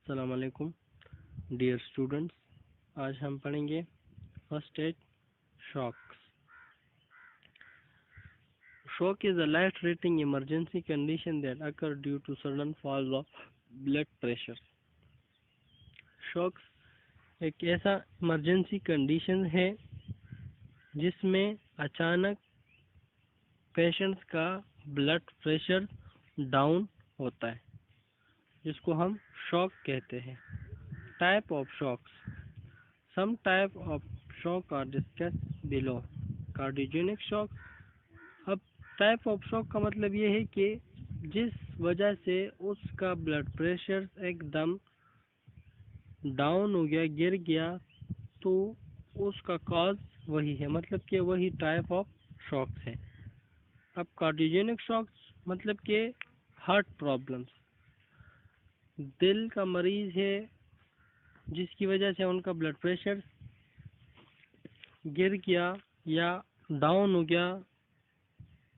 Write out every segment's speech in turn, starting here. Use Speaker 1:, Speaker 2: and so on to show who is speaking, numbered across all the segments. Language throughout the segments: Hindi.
Speaker 1: अस्सलाम वालेकुम डियर स्टूडेंट्स। आज हम पढ़ेंगे first aid shocks. Shock is a life threatening emergency condition that occur due to sudden fall of blood pressure. Shocks एक ऐसा इमरजेंसी कंडीशन है जिसमें अचानक पेशेंट्स का ब्लड प्रेशर डाउन होता है, जिसको हम शॉक कहते हैं। Type of shocks. Some type of shock are discussed below. Cardiogenic shock. अब टाइप ऑफ शॉक का मतलब ये है कि जिस वजह से उसका ब्लड प्रेशर एकदम डाउन हो गया, गिर गया, तो उसका कॉज वही है, मतलब कि वही टाइप ऑफ शॉक्स है। अब कार्डियोजेनिक शॉक्स मतलब कि हार्ट प्रॉब्लम्स, दिल का मरीज है जिसकी वजह से उनका ब्लड प्रेशर गिर गया या डाउन हो गया,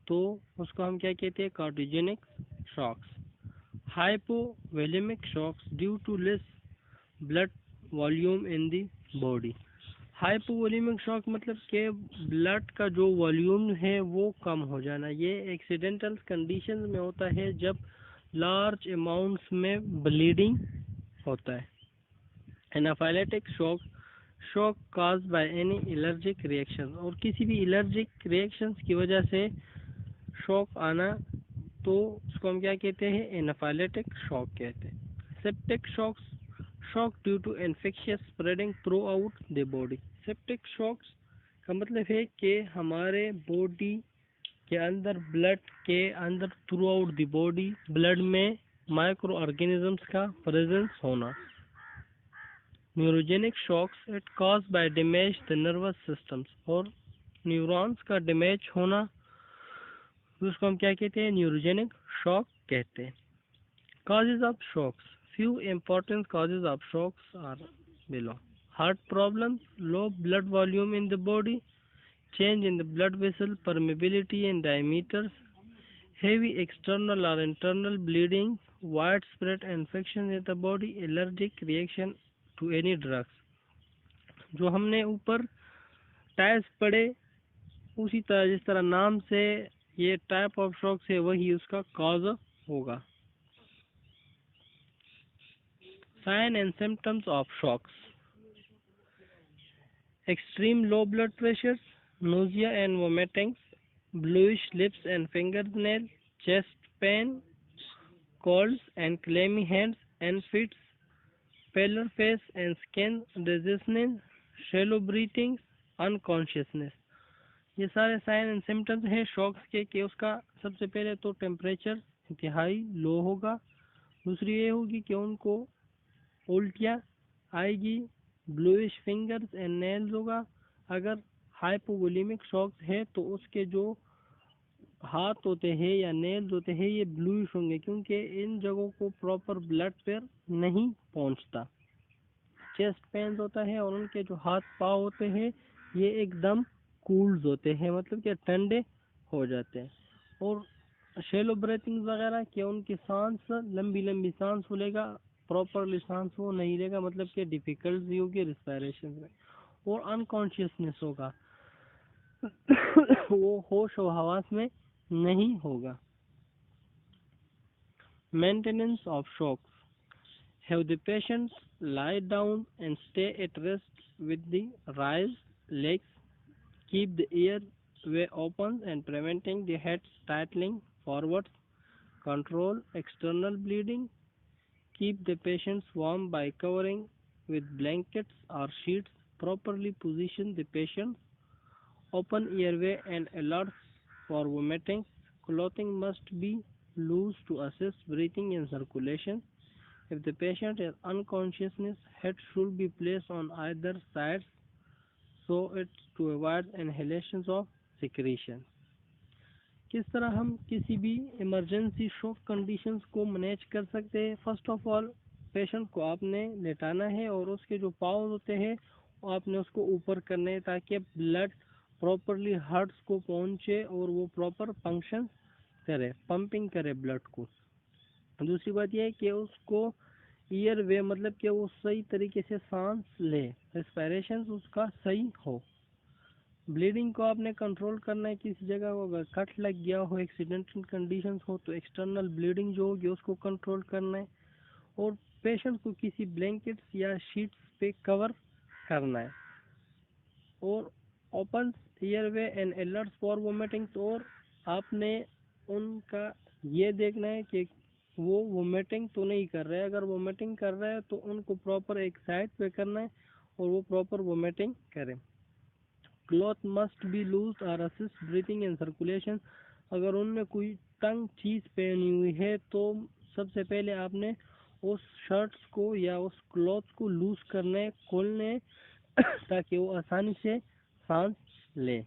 Speaker 1: तो उसको हम क्या कहते हैं? Cardiogenic shocks. Hypovolemic shocks due to less blood volume in the body. Hypovolemic shock मतलब कि ब्लड का जो वॉल्यूम है वो कम हो जाना। ये एक्सीडेंटल कंडीशन में होता है जब लार्ज अमाउंट्स में ब्लीडिंग होता है। Anaphylactic shock, shock cause by any allergic reaction, और किसी भी एलर्जिक रिएक्शंस की वजह से शॉक आना, तो उसको हम क्या कहते हैं? एनाफाइलेटिक शॉक कहते हैं। Septic shocks, shock due to infectious spreading throughout the body. Septic shocks का मतलब है कि हमारे बॉडी के अंदर, ब्लड के अंदर, throughout the body blood में माइक्रो ऑर्गेनिजम्स का प्रेजेंस होना। Neurogenic shocks, it cause by damage the nervous systems, और न्यूरॉन्स का डैमेज होना, उसको हम क्या कहते हैं? न्यूरोजेनिक शॉक कहते हैं। Causes of shocks. Few important causes of shocks are below. Heart problems, low blood volume in the body, change in the blood vessel permeability and diameters, heavy external or internal bleeding, widespread infection in the body, allergic reaction to any drugs. जो हमने ऊपर टाइप्स पढ़े, उसी तरह जिस तरह नाम से ये टाइप ऑफ शॉक है, वही उसका कॉज होगा। Sign and symptoms of shocks: extreme low blood pressure, nausea and vomiting, bluish lips and fingernails, chest pain, colds and clammy hands and feet, pallor face and skin redness, shallow breathing, unconsciousness। ये सारे साइन एंड सिम्टम्स हैं शॉक्स के कि उसका सबसे पहले तो टेम्परेचर इंतहाई लो होगा, दूसरी ये होगी कि उनको उल्टियाँ आएगी, ब्लूइश फिंगर्स एंड नेल्स होगा। अगर हाइपोवोलेमिक शॉक्स है तो उसके जो हाथ होते हैं या नेल्स होते हैं ये ब्लूइश होंगे, क्योंकि इन जगहों को प्रॉपर ब्लड पर नहीं पहुंचता। चेस्ट पेन होता है और उनके जो हाथ पाँव होते हैं ये एकदम कूल्ड होते हैं, मतलब कि ठंडे हो जाते हैं। और शेलो ब्रीथिंग वगैरह कि उनकी सांस लंबी लंबी सांस लेगा, प्रॉपरली सांस वो नहीं लेगा, मतलब कि डिफिकल्टी होगी रिस्पायरेशन में। और अनकॉन्शियसनेस होगा वो होश और हवास में नहीं होगा। Maintenance of shocks: have the patient lie down and stay at rest with the raised legs, keep the airway open and preventing the head titling forwards, control external bleeding, keep the patients warm by covering with blankets or sheets, properly position the patient, open airway and alerts for vomiting, clothing must be loose to assist breathing and circulation. If the patient is unconscious, head should be placed on either sides so as to avoid inhalations of secretion. किस तरह हम किसी भी इमरजेंसी शॉक कंडीशंस को मैनेज कर सकते हैं? फर्स्ट ऑफ ऑल, पेशेंट को आपने लेटाना है और उसके जो पाँव होते हैं आपने उसको ऊपर करने हैं ताकि ब्लड प्रॉपरली हार्ट्स को पहुंचे और वो प्रॉपर फंक्शन करे, पंपिंग करे ब्लड को। दूसरी बात यह है कि उसको ईयर वे मतलब कि वो सही तरीके से सांस ले, रेस्पिरेशन उसका सही हो। ब्लीडिंग को आपने कंट्रोल करना है, किसी जगह को अगर कट लग गया हो, एक्सीडेंटल कंडीशंस हो तो एक्सटर्नल ब्लीडिंग जो होगी उसको कंट्रोल करना है, और पेशेंट को किसी ब्लैंकेट्स या शीट्स पे कवर करना है, और open airway and alerts for vomiting. और आपने उनका ये देखना है कि वो वोमिटिंग तो नहीं कर रहा है, अगर वोमिटिंग कर रहा है तो उनको प्रॉपर एक साइड पे करना है और वो प्रॉपर वोमिटिंग करें। क्लॉथ मस्ट बी लूज और असिस्ट ब्रीथिंग एंड सर्कुलेशन। अगर उनने कोई तंग चीज पहनी हुई है तो सबसे पहले आपने उस शर्ट्स को या उस क्लॉथ को लूज करने खोलने ताकि वो आसानी से सांस ले।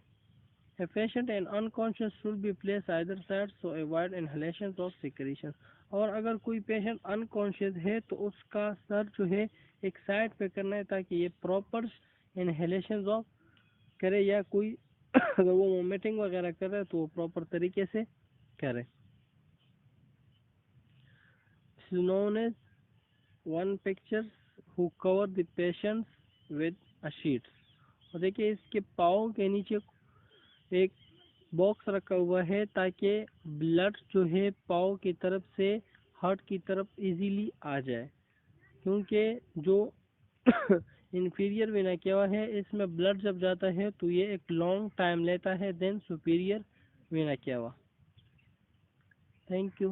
Speaker 1: A patient and unconscious should be placed either side so avoid inhalations of secretion। और अगर कोई पेशेंट अनकॉन्शियस है तो उसका सर जो है एक साइड पे करना है ताकि ये प्रॉपर इनहेलेशन ऑफ करे, या कोई अगर वो वोमिटिंग वगैरह कर रहा है तो वो प्रॉपर तरीके से करे। This is known as one picture who cover the patients with a sheet। और देखिए इसके पाँव के नीचे एक बॉक्स रखा हुआ है ताकि ब्लड जो है पाँव की तरफ से हार्ट की तरफ इजीली आ जाए, क्योंकि जो इंफीरियर वेना केवा है इसमें ब्लड जब जाता है तो ये एक लॉन्ग टाइम लेता है then superior vena cava. Thank you.